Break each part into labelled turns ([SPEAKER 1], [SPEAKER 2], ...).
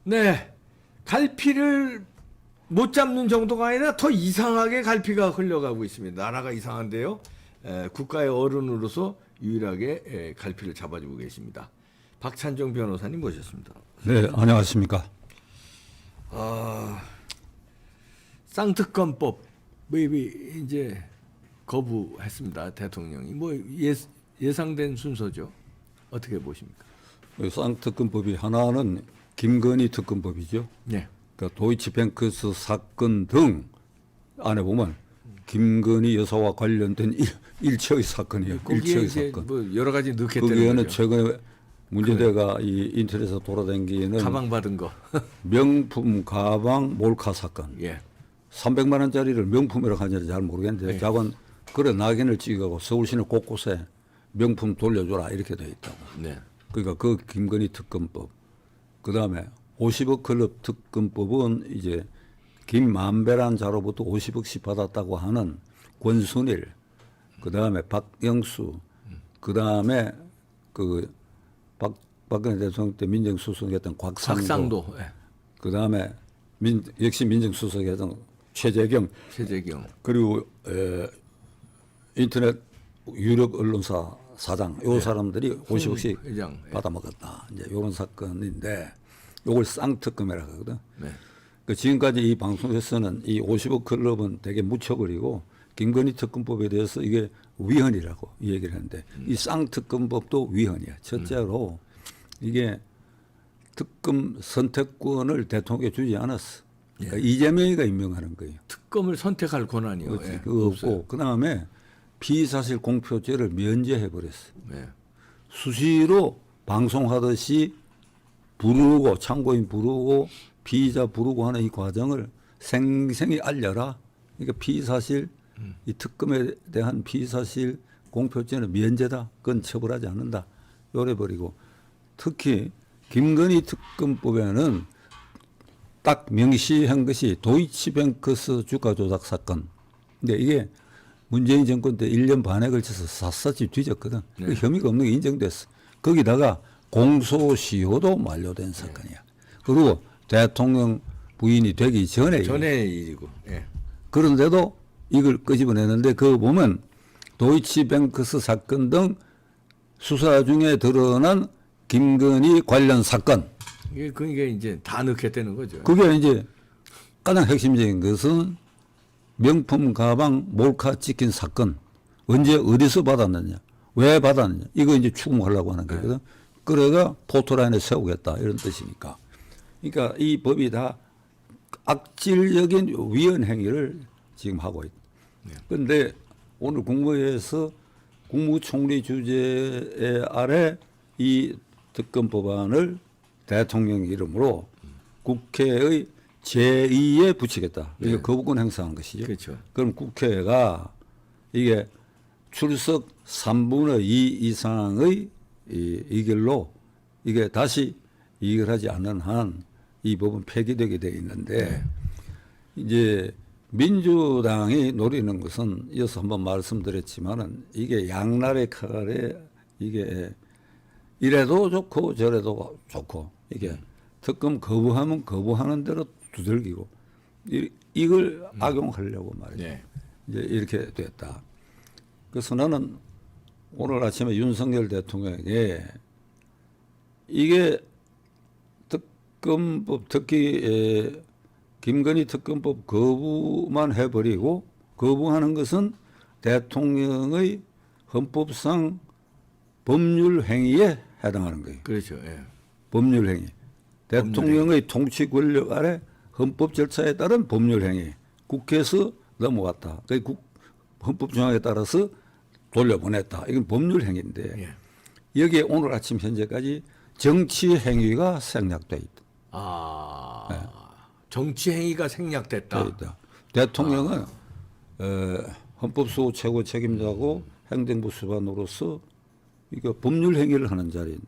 [SPEAKER 1] 네, 갈피를 못 잡는 정도가 아니라 더 이상하게 갈피가 흘러가고 있습니다. 나라가 이상한데요. 국가의 어른으로서 유일하게 갈피를 잡아주고 계십니다. 박찬종 변호사님 모셨습니다.
[SPEAKER 2] 네, 안녕하십니까.
[SPEAKER 1] 쌍특검법 이제 거부했습니다. 대통령이 예상된 순서죠. 어떻게 보십니까?
[SPEAKER 2] 쌍특검법이 하나는 김건희 특검법이죠.
[SPEAKER 1] 네.
[SPEAKER 2] 그러니까 도이치뱅크스 사건 등 안에 보면 김건희 여사와 관련된 일체의 사건이에요.
[SPEAKER 1] 거기에
[SPEAKER 2] 일체의
[SPEAKER 1] 이제
[SPEAKER 2] 사건.
[SPEAKER 1] 뭐 여러 가지 넣겠다는
[SPEAKER 2] 거기에는
[SPEAKER 1] 거죠.
[SPEAKER 2] 최근에 문제대가 이 인터넷에서 돌아다니기에는
[SPEAKER 1] 가방 받은 거.
[SPEAKER 2] 명품 가방 몰카 사건.
[SPEAKER 1] 예.
[SPEAKER 2] 300만 원짜리를 명품이라고 하는지 잘 모르겠는데
[SPEAKER 1] 네.
[SPEAKER 2] 자관 그래 낙인을 찍어고 서울시내 곳곳에 명품 돌려줘라 이렇게 돼 있다고.
[SPEAKER 1] 네.
[SPEAKER 2] 그러니까 그 김건희 특검법, 그 다음에 50억 클럽 특검법은 이제 김만배란 자로부터 50억씩 받았다고 하는 권순일, 그 다음에 박영수, 그 다음에 박근혜 대통령 때 민정수석했던 곽상도,
[SPEAKER 1] 예.
[SPEAKER 2] 그 다음에 역시 민정수석했던 최재경, 그리고 인터넷 유력 언론사 사장, 요 사람들이 50억씩
[SPEAKER 1] 회장, 예.
[SPEAKER 2] 받아먹었다. 이제 이런 사건인데, 요걸 쌍특검이라고 하거든.
[SPEAKER 1] 네.
[SPEAKER 2] 그 지금까지 이 방송에서는 이 50억 클럽은 되게 묻혀버리고, 김건희 특검법에 대해서 이게 위헌이라고 얘기를 하는데, 이 쌍특검법도 위헌이야. 첫째로, 이게 특검 선택권을 대통령에 주지 않았어. 그러니까 이재명이가 임명하는 거예요.
[SPEAKER 1] 특검을 선택할 권한이요. 예.
[SPEAKER 2] 그거
[SPEAKER 1] 없어요.
[SPEAKER 2] 없고, 그 다음에 비사실 공표죄를 면제해버렸어.
[SPEAKER 1] 네.
[SPEAKER 2] 수시로 방송하듯이 부르고 참고인 부르고 피의자 부르고 하는 이 과정을 생생히 알려라. 그러니까 피사실 이 특검에 대한 피사실 공표죄는 면제다. 그건 처벌하지 않는다. 요래버리고 특히 김건희 특검법에는 딱 명시한 것이 도이치뱅크스 주가 조작 사건. 근데 이게 문재인 정권 때 1년 반에 걸쳐서 샅샅이 뒤졌거든.
[SPEAKER 1] 네.
[SPEAKER 2] 그 혐의가 없는 게 인정됐어. 거기다가 공소시효도 만료된 사건이야. 그리고 대통령 부인이 되기 전에
[SPEAKER 1] 일이고. 예.
[SPEAKER 2] 그런데도 이걸 끄집어내는데 그거 보면 도이치뱅크스 사건 등 수사 중에 드러난 김건희 관련 사건.
[SPEAKER 1] 이게 이제 다 넣겠다는 거죠.
[SPEAKER 2] 그게 이제 가장 핵심적인 것은 명품 가방 몰카 찍힌 사건. 언제 어디서 받았느냐. 왜 받았느냐. 이거 이제 추궁하려고 하는 거거든. 그래가 포토라인에 세우겠다. 이런 뜻이니까. 그러니까 이 법이 다 악질적인 위헌 행위를 지금 하고 있다. 그런데 오늘 국무회의에서 국무총리 주재에 아래 이 특검 법안을 대통령 이름으로 국회의 제2에 붙이겠다. 이게 거부권 행사한 것이죠.
[SPEAKER 1] 그렇죠.
[SPEAKER 2] 그럼 국회가 이게 출석 3분의 2 이상의 이 의결로 이게 다시 의결하지 않는 한 이 법은 폐기되게 돼 있는데 이제 민주당이 노리는 것은 이어서 한번 말씀드렸지만은 이게 양날의 칼에 이게 이래도 좋고 저래도 좋고 이게 특검 거부하면 거부하는 대로 두들기고 이걸 악용하려고 말이죠.
[SPEAKER 1] 네.
[SPEAKER 2] 이제 이렇게 됐다. 그래서 나는 오늘 아침에 윤석열 대통령에게 이게 특검법 특히 김건희 특검법 거부만 해버리고 거부하는 것은 대통령의 헌법상 법률 행위에 해당하는 거예요.
[SPEAKER 1] 그렇죠. 예.
[SPEAKER 2] 법률 행위. 대통령의 통치 권력 아래 헌법 절차에 따른 법률 행위. 국회에서 넘어갔다. 헌법 조항에 따라서 돌려보냈다. 이건 법률 행위인데 여기에 오늘 아침 현재까지 정치 행위가 생략돼 있다.
[SPEAKER 1] 정치 행위가 생략됐다.
[SPEAKER 2] 있다. 대통령은 헌법수호 최고 책임자고 행정부 수반으로서 이거 법률 행위를 하는 자리인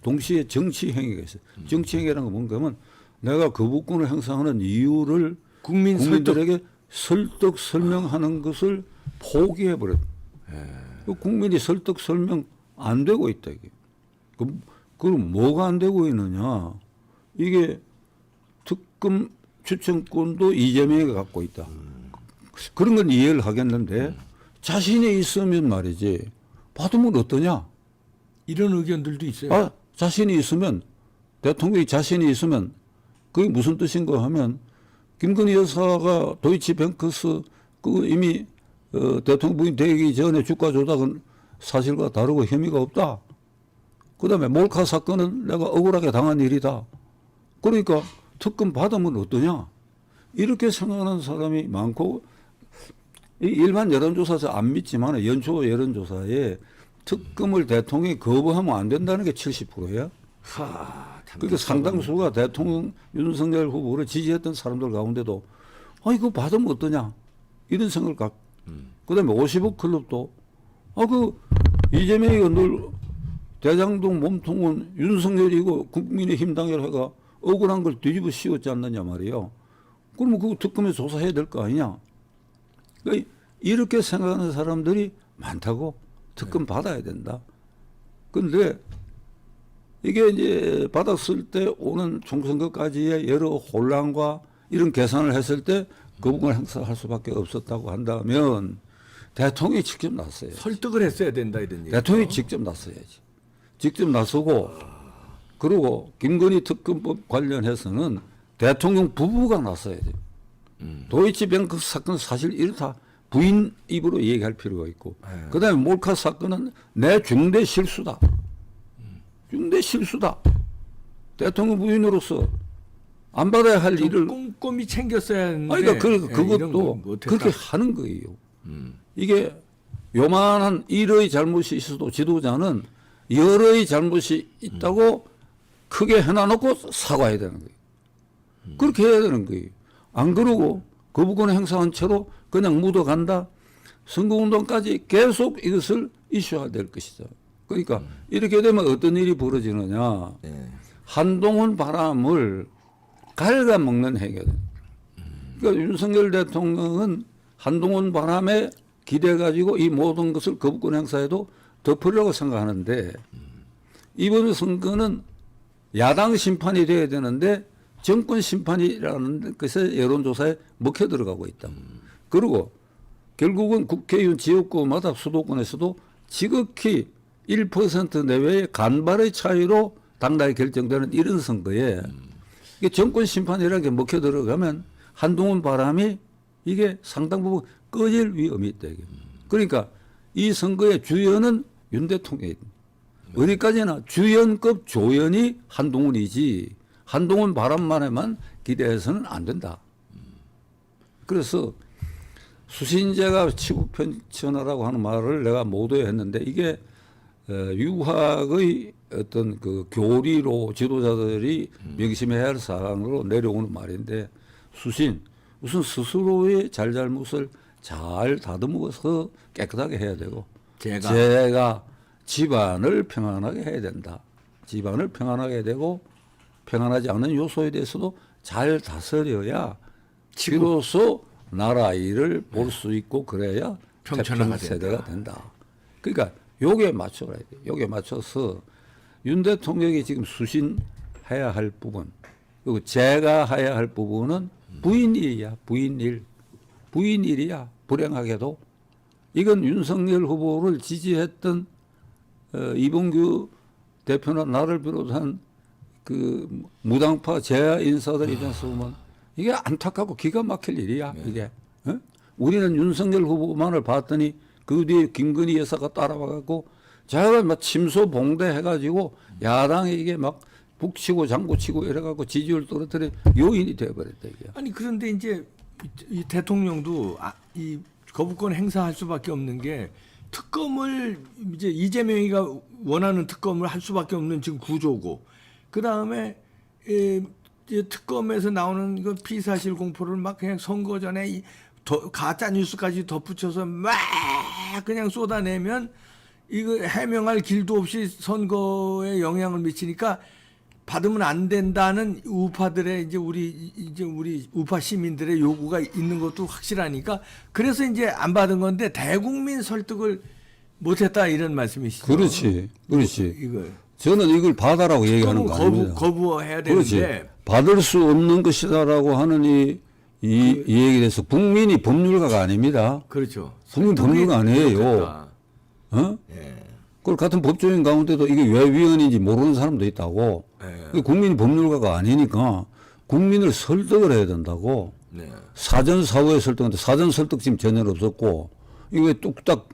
[SPEAKER 2] 동시에 정치 행위가 있어요. 정치 행위라는 건 뭔가 하면 내가 거부권을 행사하는 이유를 국민들에게 설득 설명하는 것을 포기해 버렸다. 국민이 설득 설명 안 되고 있다 이게. 그럼 뭐가 안 되고 있느냐? 이게 특검 추천권도 이재명이 갖고 있다. 그런 건 이해를 하겠는데 자신이 있으면 말이지 받으면 어떠냐?
[SPEAKER 1] 이런 의견들도 있어요.
[SPEAKER 2] 아, 자신이 있으면 대통령이 자신이 있으면 그게 무슨 뜻인가 하면 김건희 여사가 도이치뱅크스 그 이미 대통령 부인 되기 전에 주가 조작은 사실과 다르고 혐의가 없다. 그다음에 몰카 사건은 내가 억울하게 당한 일이다. 그러니까 특검 받으면 어떠냐? 이렇게 생각하는 사람이 많고 이 일반 여론조사에서 안 믿지만 연초 여론조사에 특검을 대통령이 거부하면 안 된다는 게 70%야. 그러니까 상당수가 대통령 윤석열 후보를 지지했던 사람들 가운데도 이거 받으면 어떠냐 이런 생각을 갖고 그다음에 50억 클럽도 그 이재명이가 늘 대장동 몸통은 윤석열이고 국민의힘 당열회가 억울한 걸 뒤집어 씌웠지 않느냐 말이에요. 그러면 그거 특검에 조사해야 될 거 아니냐. 그러니까 이렇게 생각하는 사람들이 많다고 특검 받아야 된다. 그런데 이게 이제 받았을 때 오는 총선거까지의 여러 혼란과 이런 계산을 했을 때 거부권을 행사할 수밖에 없었다고 한다면 대통령이 직접 나서야지.
[SPEAKER 1] 설득을 했어야 된다 이런 얘기.
[SPEAKER 2] 대통령이 직접 나서야지. 직접 나서고 그리고 김건희 특검법 관련해서는 대통령 부부가 나서야 돼요. 도이치뱅크 사건 사실 이렇다. 부인 입으로 얘기할 필요가 있고 그다음에 몰카 사건은 내 중대 실수다. 중대 실수다. 대통령 부인으로서 안 받아야 할 일을
[SPEAKER 1] 꼼꼼히 챙겼어야 했는데
[SPEAKER 2] 그러니까
[SPEAKER 1] 이런
[SPEAKER 2] 그것도
[SPEAKER 1] 건 못했다.
[SPEAKER 2] 그렇게 하는 거예요. 이게 요만한 일의 잘못이 있어도 지도자는 여러의 잘못이 있다고 크게 해놔놓고 사과해야 되는 거예요. 그렇게 해야 되는 거예요. 안 그러고 거부권을 행사한 채로 그냥 묻어간다. 선거운동까지 계속 이것을 이슈화될 것이죠. 그러니까 이렇게 되면 어떤 일이 벌어지느냐. 한동훈 바람을 갉아먹는 행위. 그러니까 윤석열 대통령은 한동훈 바람에 기대가지고 이 모든 것을 거부권 행사에도 덮으려고 생각하는데 이번 선거는 야당 심판이 돼야 되는데 정권 심판이라는 것에 여론조사에 먹혀 들어가고 있다. 그리고 결국은 국회의원 지역구마다 수도권에서도 지극히 1% 내외의 간발의 차이로 당락이 결정되는 이런 선거에 이게 정권 심판이라는 게 먹혀 들어가면 한동훈 바람이 이게 상당 부분 꺼질 위험이 있다. 이게. 그러니까 이 선거의 주연은 윤 대통령이 어디까지나 주연급 조연이 한동훈이지 한동훈 바람만에만 기대해서는 안 된다. 그래서 수신제가 치국편천하라고 하는 말을 내가 모두에 했는데 이게 유학의 어떤 그 교리로 지도자들이 명심해야 할 사항으로 내려오는 말인데 수신 우선 스스로의 잘잘못을 잘 다듬어서 깨끗하게 해야 되고 제가 집안을 평안하게 해야 된다. 집안을 평안하게 되고 평안하지 않은 요소에 대해서도 잘 다스려야 비로소 나라 일을 볼 수 있고 그래야
[SPEAKER 1] 평천하가
[SPEAKER 2] 세대가 된다. 그러니까 요게 맞춰가야 돼. 요게 맞춰서 윤 대통령이 지금 수신해야 할 부분 그리고 제가 해야 할 부분은 부인일이야. 부인일이야. 불행하게도 이건 윤석열 후보를 지지했던 이봉규 대표나 나를 비롯한 그 무당파 재야 인사들 입장에서 보면 이게 안타깝고 기가 막힐 일이야. 이게 우리는 윤석열 후보만을 봤더니 그 뒤에 김건희 여사가 따라와갖고 제가 막 침소봉대 해가지고 야당에 이게 막 북치고 장구치고 이래갖고 지지율 떨어뜨린 요인이 되어버렸다 이게.
[SPEAKER 1] 아니 그런데 이제 이 대통령도 이 거부권 행사할 수밖에 없는 게 특검을 이제 이재명이가 원하는 특검을 할 수밖에 없는 지금 구조고 그 다음에 특검에서 나오는 이거 피사실 공포를 막 그냥 선거 전에 가짜 뉴스까지 덧붙여서 막 그냥 쏟아내면 이거 해명할 길도 없이 선거에 영향을 미치니까 받으면 안 된다는 우파들의 이제 우리 우파 시민들의 요구가 있는 것도 확실하니까 그래서 이제 안 받은 건데 대국민 설득을 못했다 이런 말씀이시죠.
[SPEAKER 2] 그렇지.
[SPEAKER 1] 이거
[SPEAKER 2] 저는 이걸 받아라고 얘기하는 거 아닙니다.
[SPEAKER 1] 거부해야
[SPEAKER 2] 그렇지.
[SPEAKER 1] 되는데
[SPEAKER 2] 받을 수 없는 것이다라고 하는 이 얘기에 대해서 국민이 법률가가 아닙니다.
[SPEAKER 1] 그렇죠.
[SPEAKER 2] 국민 법률가 아니에요.
[SPEAKER 1] 부족했다.
[SPEAKER 2] 어?
[SPEAKER 1] 예.
[SPEAKER 2] 그 같은 법조인 가운데도 이게 왜 위헌인지 모르는 사람도 있다고.
[SPEAKER 1] 예.
[SPEAKER 2] 국민이 법률가가 아니니까 국민을 설득을 해야 된다고.
[SPEAKER 1] 네.
[SPEAKER 2] 사전 사후에 설득하는데 사전 설득 지금 전혀 없었고 이거 왜 뚝딱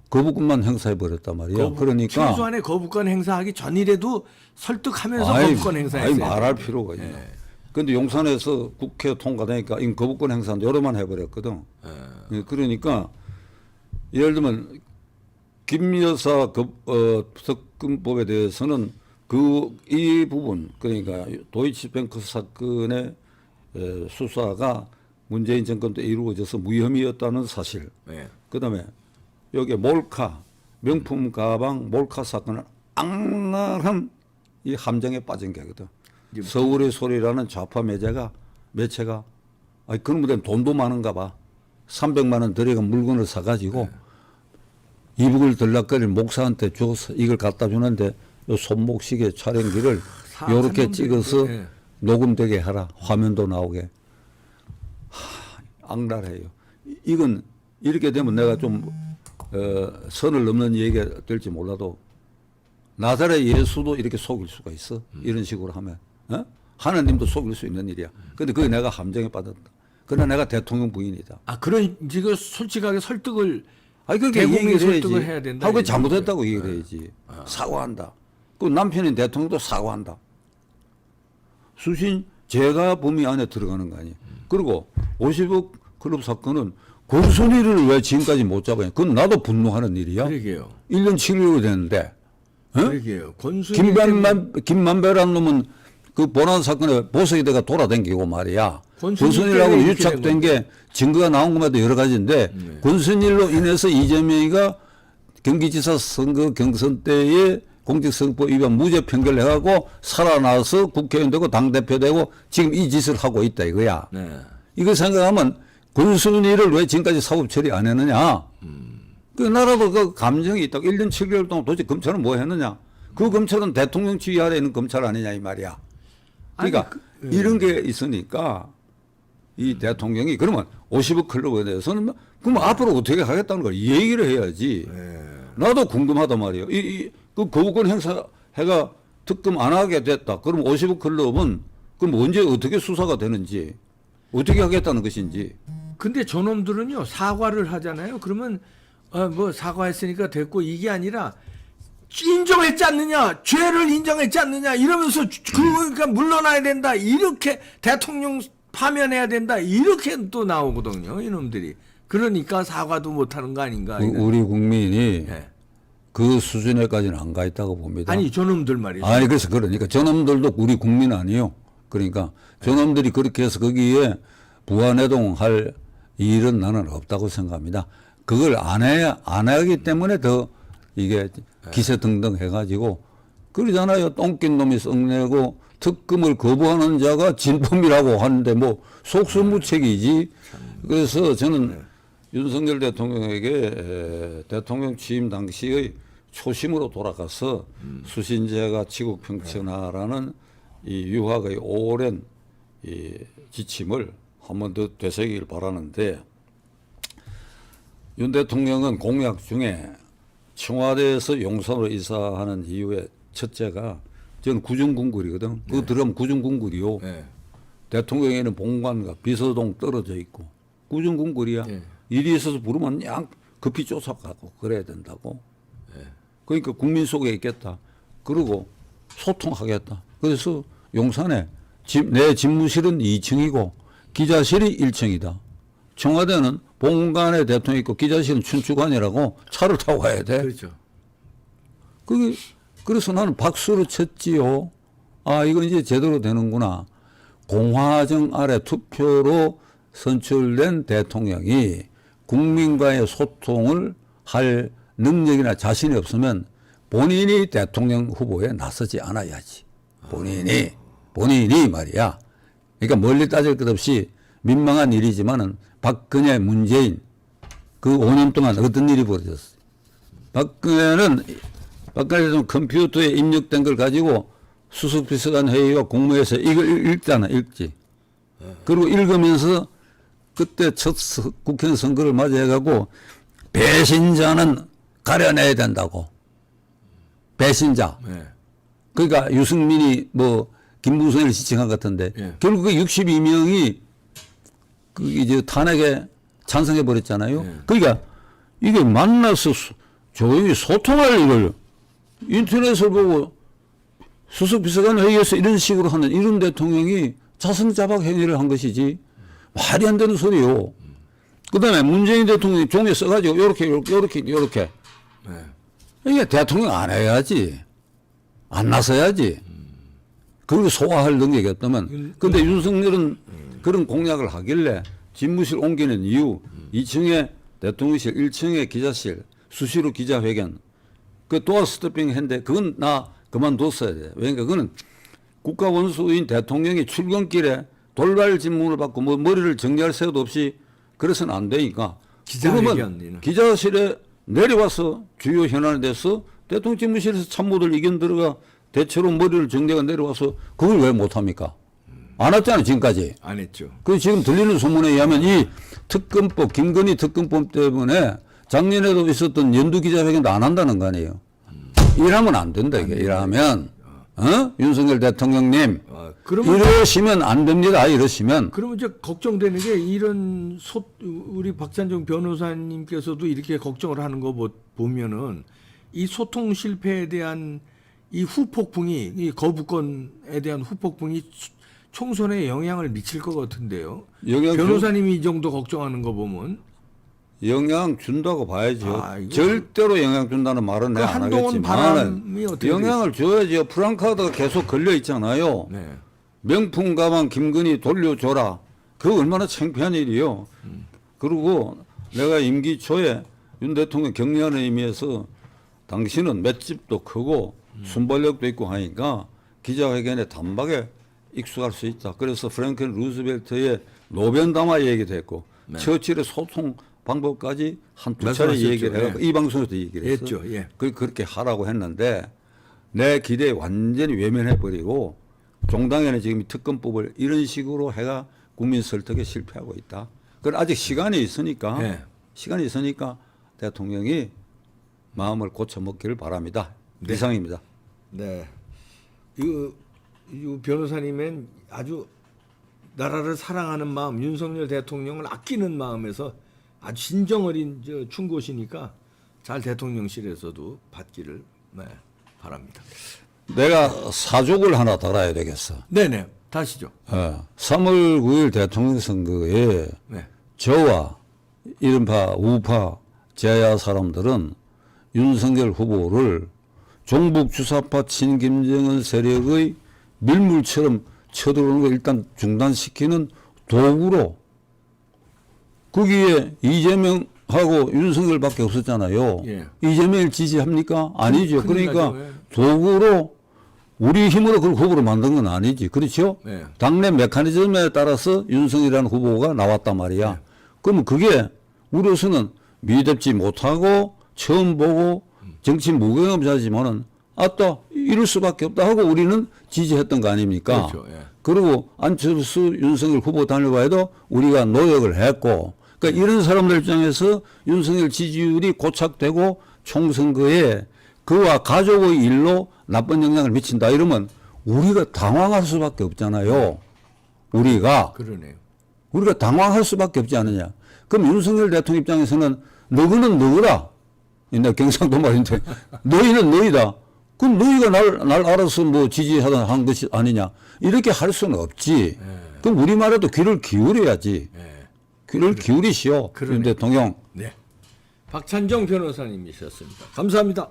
[SPEAKER 2] 거부권만 행사해 버렸단 말이에요. 그러니까
[SPEAKER 1] 최소한의 거부권 행사하기 전이라도 설득하면서 거부권 행사했어요.
[SPEAKER 2] 말할 필요가 있나. 그런데 용산에서 국회 통과되니까 이 거부권 행사는 여러만 해버렸거든. 예, 그러니까 예를 들면 김여사 특검법에 대해서는 이 부분 그러니까 도이치뱅크 사건의 수사가 문재인 정권 때 이루어져서 무혐의였다는 사실.
[SPEAKER 1] 네.
[SPEAKER 2] 그다음에 여기 몰카 명품 가방 몰카 사건은 악랄한 이 함정에 빠진 게거든. 서울의 소리라는 좌파 매체가 아니 그런 분들은 돈도 많은가 봐. 300만 원 들여가 물건을 사가지고 이북을 들락거릴 목사한테 줘서 이걸 갖다 주는데 요 손목시계 촬영기를 요렇게 찍어서
[SPEAKER 1] 네.
[SPEAKER 2] 녹음되게 하라. 화면도 나오게. 악랄해요. 이건 이렇게 되면 내가 좀 선을 넘는 얘기가 될지 몰라도 나사렛 예수도 이렇게 속일 수가 있어. 이런 식으로 하면. 어? 하나님도 속일 수 있는 일이야. 근데 그게 내가 함정에 빠졌다. 그러나 내가 대통령 부인이다.
[SPEAKER 1] 아, 그런 지금 솔직하게 설득을
[SPEAKER 2] 아니 그러니까
[SPEAKER 1] 대국민
[SPEAKER 2] 얘기를 해야지.
[SPEAKER 1] 설득을 해야 된다.
[SPEAKER 2] 하고 잘못했다고 얘기를 해야지. 사과한다. 그 남편인 대통령도 사과한다. 수신 제가 범위 안에 들어가는 거 아니에요. 그리고 50억 클럽 사건은 권순위를 왜 지금까지 못 잡아요? 그건 나도 분노하는 일이야.
[SPEAKER 1] 그러게요.
[SPEAKER 2] 1년 7개월 됐는데. 어?
[SPEAKER 1] 그러게요. 권순위 때문에-
[SPEAKER 2] 김만배라는 놈은 그 본안 사건에 보석이 돼가 돌아다니고 말이야.
[SPEAKER 1] 권순일
[SPEAKER 2] 권순일하고
[SPEAKER 1] 때문에 이렇게
[SPEAKER 2] 유착된
[SPEAKER 1] 된
[SPEAKER 2] 게 증거가 나온 것마다 여러 가지인데 권순일로 인해서 이재명이가 경기지사 선거 경선 때에 공직선거법 위반 무죄 판결해가고 살아나서 국회의원 되고 당대표 되고 지금 이 짓을 하고 있다 이거야.
[SPEAKER 1] 네.
[SPEAKER 2] 이거 생각하면 권순일을 왜 지금까지 사법 처리 안 했느냐. 그 나라도 그 감정이 있다고 1년 7개월 동안 도대체 검찰은 뭐 했느냐. 그 검찰은 대통령 지휘 아래 있는 검찰 아니냐 이 말이야. 그러니까 이런 게 있으니까 이 대통령이 그러면 50억 클럽에 대해서는 뭐 그럼 앞으로 어떻게 하겠다는 걸 얘기를 해야지. 나도 궁금하단 말이에요. 그 거부권 행사해가 특검 안 하게 됐다. 그럼 50억 클럽은 그럼 언제 어떻게 수사가 되는지 어떻게 하겠다는 것인지.
[SPEAKER 1] 근데 저놈들은요 사과를 하잖아요. 그러면 뭐 사과했으니까 됐고 이게 아니라 인정했지 않느냐, 죄를 인정했지 않느냐 이러면서 그러니까 물러나야 된다. 이렇게 대통령 파면해야 된다. 이렇게 또 나오거든요, 이놈들이. 그러니까 사과도 못하는 거 아닌가? 이건.
[SPEAKER 2] 우리 국민이
[SPEAKER 1] 예.
[SPEAKER 2] 그 수준에까지는 안 가 있다고 봅니다.
[SPEAKER 1] 아니 저놈들 말이죠.
[SPEAKER 2] 아니 그래서 그러니까 저놈들도 우리 국민 아니요. 그러니까 저놈들이 그렇게 해서 거기에 부안해동할 일은 나는 없다고 생각합니다. 그걸 안 하기 때문에 더 이게 기세등등 해가지고 그러잖아요. 똥낀 놈이 썩내고 특검을 거부하는 자가 진범이라고 하는데 뭐 속수무책이지. 그래서 저는 윤석열 대통령에게 대통령 취임 당시의 초심으로 돌아가서 수신제가 지국평천하라는 이 유학의 오랜 이 지침을 한 번 더 되새기길 바라는데 윤 대통령은 공약 중에 청와대에서 용산으로 이사하는 이유의 첫째가 저는 구중궁궐이거든. 그거 들어가면 구중궁궐이요.
[SPEAKER 1] 네.
[SPEAKER 2] 대통령에는 본관과 비서동 떨어져 있고 구중궁궐이야.
[SPEAKER 1] 네.
[SPEAKER 2] 일이 있어서 부르면 양 급히 쫓아가고 그래야 된다고. 그러니까 국민 속에 있겠다. 그리고 소통하겠다. 그래서 용산에 내 집무실은 2층이고 기자실이 1층이다. 청와대는 본관에 대통령이 있고 기자실은 춘추관이라고 차를 타고 가야 돼.
[SPEAKER 1] 그렇죠.
[SPEAKER 2] 그래서 나는 박수를 쳤지요. 아, 이거 이제 제대로 되는구나. 공화정 아래 투표로 선출된 대통령이 국민과의 소통을 할 능력이나 자신이 없으면 본인이 대통령 후보에 나서지 않아야지. 본인이 말이야. 그러니까 멀리 따질 것 없이 민망한 일이지만은 박근혜, 문재인 그 5년 동안 어떤 일이 벌어졌어요. 박근혜 대통령 컴퓨터에 입력된 걸 가지고 수석비서관 회의가 국무회의에서 이걸 읽잖아, 읽지. 그리고 읽으면서 그때 첫 국회의원 선거를 맞이해가고 배신자는 가려내야 된다고. 배신자.
[SPEAKER 1] 네.
[SPEAKER 2] 그러니까 유승민이 뭐 김무성을 지칭한 것 같은데
[SPEAKER 1] 예.
[SPEAKER 2] 결국 그 62명이 그 이제 탄핵에 찬성해 버렸잖아요.
[SPEAKER 1] 예.
[SPEAKER 2] 그러니까 이게 만나서 조용히 소통할 일을 인터넷을 보고 수석비서관 회의에서 이런 식으로 하는 이런 대통령이 자승자박 행위를 한 것이지 말이 안 되는 소리요. 그다음에 문재인 대통령이 종이에 써가지고 요렇게
[SPEAKER 1] 네.
[SPEAKER 2] 이게 대통령 안 해야지. 안 나서야지. 그리고 소화할 능력이 없다면. 근데 윤석열은 그런 공약을 하길래 집무실 옮기는 이유 2층에 대통령실, 1층에 기자실, 수시로 기자회견. 그 도어 스토핑 했는데 그건 나 그만뒀어야 돼. 왜냐니까 그거는 국가원수인 대통령이 출근길에 돌발 질문을 받고 뭐 머리를 정리할 새도 없이 그래서는 안 되니까.
[SPEAKER 1] 기자회견,
[SPEAKER 2] 그러면 기자실에 내려와서 주요 현안에 대해서 대통령 집무실에서 참모들 의견 들어가 대체로 머리를 정리가 내려와서 그걸 왜 못합니까? 안 했잖아요, 지금까지.
[SPEAKER 1] 안 했죠.
[SPEAKER 2] 그 지금 들리는 소문에 의하면 이 특검법, 김건희 특검법 때문에 작년에도 있었던 연두 기자회견도 안 한다는 거 아니에요. 일하면 안 된다, 이게. 일하면. 윤석열 대통령님.
[SPEAKER 1] 그러면
[SPEAKER 2] 이러시면 안 됩니다, 이러시면.
[SPEAKER 1] 그러면 이제 걱정되는 게 이런 우리 박찬정 변호사님께서도 이렇게 걱정을 하는 거 보면은 이 소통 실패에 대한 이 후폭풍이 이 거부권에 대한 후폭풍이 총선에 영향을 미칠 것 같은데요. 변호사님이 이 정도 걱정하는 거 보면
[SPEAKER 2] 영향 준다고 봐야죠.
[SPEAKER 1] 이거
[SPEAKER 2] 절대로 영향 준다는 말은 내가 안
[SPEAKER 1] 한동훈 바람이
[SPEAKER 2] 하겠지만
[SPEAKER 1] 어떻게
[SPEAKER 2] 영향을 줘야죠. 프랑카드가 계속 걸려 있잖아요.
[SPEAKER 1] 네.
[SPEAKER 2] 명품 가방 김건희 돌려줘라. 그거 얼마나 창피한 일이요. 그리고 내가 임기 초에 윤 대통령 격려하는 의미에서 당신은 맷집도 크고 순발력도 있고 하니까 기자회견에 단박에 익숙할 수 있다. 그래서 프랭클린 루즈벨트의 노변담화 얘기도 했고 처칠의 소통 방법까지 한두 차례 얘기를 해갖고 이 방송에서 얘기를 했죠.
[SPEAKER 1] 예.
[SPEAKER 2] 그렇게 하라고 했는데 내 기대에 완전히 외면해버리고 종당에는 지금 특검법을 이런 식으로 해가 국민 설득에 실패하고 있다. 그건 아직 시간이 있으니까 대통령이 마음을 고쳐먹기를 바랍니다.
[SPEAKER 1] 네.
[SPEAKER 2] 이상입니다.
[SPEAKER 1] 네. 이 변호사님은 아주 나라를 사랑하는 마음, 윤석열 대통령을 아끼는 마음에서 아주 진정 어린 충고시니까 잘 대통령실에서도 받기를 바랍니다.
[SPEAKER 2] 내가 사족을 하나 달아야 되겠어.
[SPEAKER 1] 네네. 다시죠.
[SPEAKER 2] 3월 9일 대통령 선거에
[SPEAKER 1] 네.
[SPEAKER 2] 저와 이른바 우파 제야 사람들은 윤석열 후보를 종북 주사파 친김정은 세력의 밀물처럼 쳐들어오는 걸 일단 중단시키는 도구로 거기에 이재명하고 윤석열밖에 없었잖아요.
[SPEAKER 1] 예.
[SPEAKER 2] 이재명을 지지합니까? 아니죠. 그러니까
[SPEAKER 1] 나죠. 예.
[SPEAKER 2] 도구로 우리 힘으로 그 후보를 만든 건 아니지. 그렇죠?
[SPEAKER 1] 네.
[SPEAKER 2] 당내 메커니즘에 따라서 윤석열이라는 후보가 나왔단 말이야. 그러면 그게 우리로서는 믿음지 못하고 처음 보고 정치 무경험자지만은 아따 이럴 수밖에 없다 하고 우리는 지지했던 거 아닙니까?
[SPEAKER 1] 그렇죠. 예.
[SPEAKER 2] 그리고 안철수 윤석열 후보 단일화에도 우리가 노력을 했고 그러니까 이런 사람들 입장에서 윤석열 지지율이 고착되고 총선거에 그와 가족의 일로 나쁜 영향을 미친다 이러면 우리가 당황할 수밖에 없잖아요. 우리가 당황할 수밖에 없지 않느냐. 그럼 윤석열 대통령 입장에서는 너희는 너희라. 내 경상도 말인데 너희는 너희다. 그럼 너희가 날 알아서 뭐 지지하다 한 것이 아니냐. 이렇게 할 수는 없지. 그럼 우리말에도 귀를 기울여야지. 귀를 기울이시오. 윤 대통령.
[SPEAKER 1] 네. 박찬정 변호사님이셨습니다. 감사합니다.